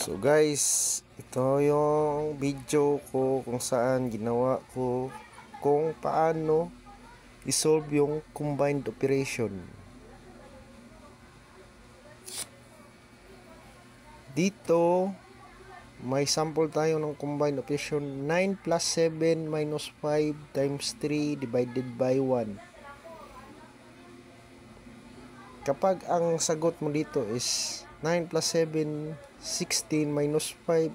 So guys, ito yung video ko kung saan ginawa ko kung paano isolve yung combined operation. Dito, may sample tayo ng combined operation 9 plus 7 minus 5 times 3 divided by 1. Kapag ang sagot mo dito is 9 plus 7, 16 minus 5,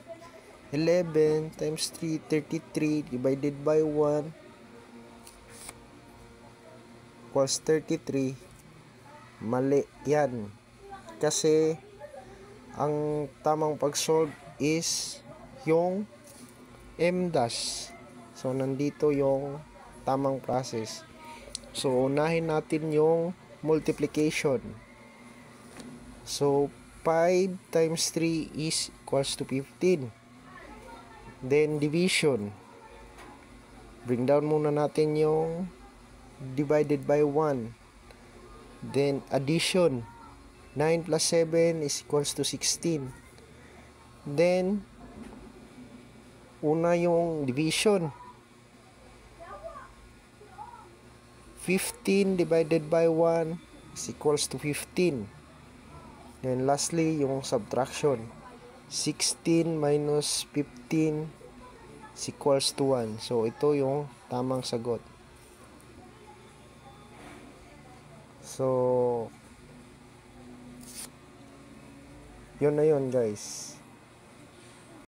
11 times 3, 33 divided by 1 equals 33. Mali yan. Kasi ang tamang pag-solve is yung M dash. So, nandito yung tamang process. So, unahin natin yung multiplication. So, 5 times 3 is equals to 15. Then, division. Bring down muna natin yung divided by 1. Then, addition. 9 plus 7 is equals to 16. Then, una yung division. 15 divided by 1 is equals to 15. Then, lastly, yung subtraction. 16 minus 15 is equals to 1. So, ito yung tamang sagot. So, yun na yun guys.